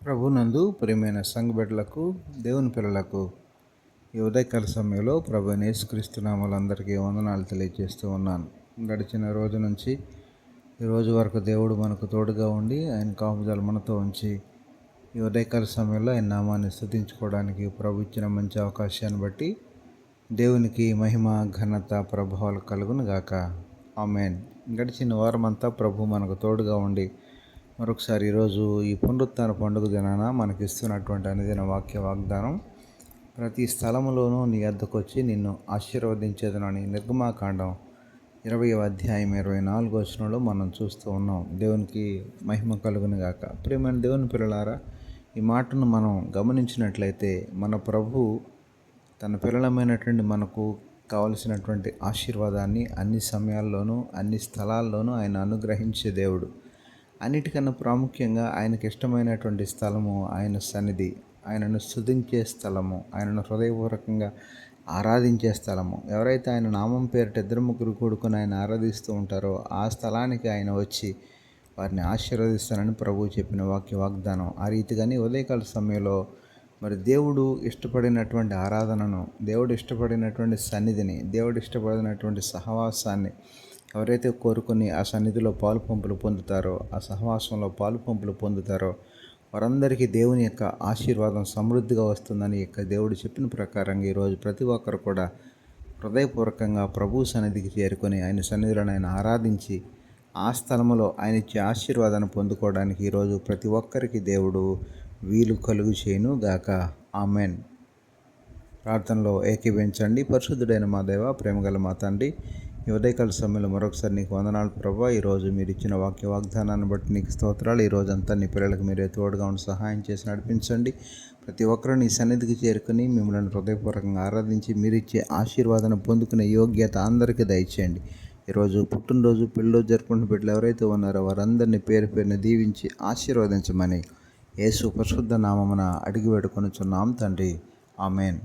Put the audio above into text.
ప్రభునందు ప్రియమైన సంఘ బిడ్డలకు, దేవుని పిల్లలకు ఈ ఉదయకాల సమయంలో ప్రభు యేసుక్రీస్తు నామములందరికీ వందనాలు తెలియజేస్తూ ఉన్నాను. గడిచిన రోజు నుంచి ఈ రోజు వరకు దేవుడు మనకు తోడుగా ఉండి ఆయన కాపుదల మనతో ఉంచి ఈ ఉదయకాల సమయంలో ఆయన నామాన్ని స్తుతించుకోవడానికి ప్రభు ఇచ్చిన మంచి అవకాశాన్ని బట్టి దేవునికి మహిమ, ఘనత, ప్రభావాలు కలుగును గాక. ఆమేన్. గడిచిన వారమంతా ప్రభు మనకు తోడుగా ఉండి మరొకసారి ఈరోజు ఈ పునరుత్థాన పండుగ దినాన మనకి ఇస్తున్నటువంటి అనుదిన వాగ్దానం, ప్రతి స్థలములోనూ నీ వద్దకు వచ్చి నిన్ను ఆశీర్వదించేదనని నిర్గమాకాండం 20వ అధ్యాయం 24వ వచనంలో మనం చూస్తూ ఉన్నాం. దేవునికి మహిమ కలుగును గాక. ప్రియమైన దేవుని పిల్లలారా, ఈ మాటను మనం గమనించినట్లయితే మన ప్రభు తన పిల్లలమైనటువంటి మనకు కావలసినటువంటి ఆశీర్వాదాన్ని అన్ని సమయాల్లోనూ అన్ని స్థలాల్లోనూ ఆయన అనుగ్రహించే దేవుడు. అన్నిటికన్నా ప్రాముఖ్యంగా ఆయనకి ఇష్టమైనటువంటి స్థలము ఆయన సన్నిధి, ఆయనను స్తుతించే స్థలము, ఆయనను హృదయపూర్వకంగా ఆరాధించే స్థలము. ఎవరైతే ఆయన నామం పేరిట ఇద్దరు ముగ్గురు కూడుకొని ఆయన ఆరాధిస్తూ ఉంటారో ఆ స్థలానికి ఆయన వచ్చి వారిని ఆశీర్వదిస్తానని ప్రభువు చెప్పిన వాగ్దానం. ఆ రీతిగానే ఉదయకాల సమయంలో మరి దేవుడు ఇష్టపడినటువంటి ఆరాధనను, దేవుడు ఇష్టపడినటువంటి సన్నిధిని, దేవుడు ఇష్టపడినటువంటి సహవాసాన్ని ఎవరైతే కోరుకొని ఆ సన్నిధిలో పాలు పంపులు పొందుతారో, ఆ సహవాసంలో పాలు పంపులు పొందుతారో వారందరికీ దేవుని యొక్క ఆశీర్వాదం సమృద్ధిగా వస్తుందని దేవుడు చెప్పిన ప్రకారంగా ఈరోజు ప్రతి ఒక్కరు కూడా హృదయపూర్వకంగా ప్రభు సన్నిధికి చేరుకొని ఆయన సన్నిధిలో ఆయన ఆరాధించి ఆ స్థలంలో ఆయన ఇచ్చే ఆశీర్వాదాన్ని పొందుకోవడానికి ఈరోజు ప్రతి ఒక్కరికి దేవుడు వీలు కలుగు చేయను గాక. ఆమెన్. ప్రార్థనలో ఏకీభవించండి. పరిశుద్ధుడైన మా దేవ, ప్రేమగల మా తండ్రి, ఈ ఉదయకాల సమయంలో మరొకసారి నీకు వందనాలు ప్రభా. ఈరోజు మీరు ఇచ్చిన వాగ్దానాన్ని బట్టి నీకు స్తోత్రాలు. ఈ రోజంతా నీ పిల్లలకు మీరే తోడుగా ఉండి సహాయం చేసి నడిపించండి. ప్రతి ఒక్కరూ నీ సన్నిధికి చేరుకుని మిమ్మల్ని హృదయపూర్వకంగా ఆరాధించి మీరు ఇచ్చే ఆశీర్వాదాన్ని పొందుకునే యోగ్యత అందరికీ దయచేయండి. ఈరోజు పుట్టినరోజు, పెళ్ళిరోజు జరుపుకున్న బిడ్డలు ఎవరైతే ఉన్నారో వారందరినీ పేరు పేరున దీవించి ఆశీర్వదించమని యేసు పరిశుద్ధ నామమున అడిగి వేడుకొనుచున్నాం తండ్రి. ఆమెన్.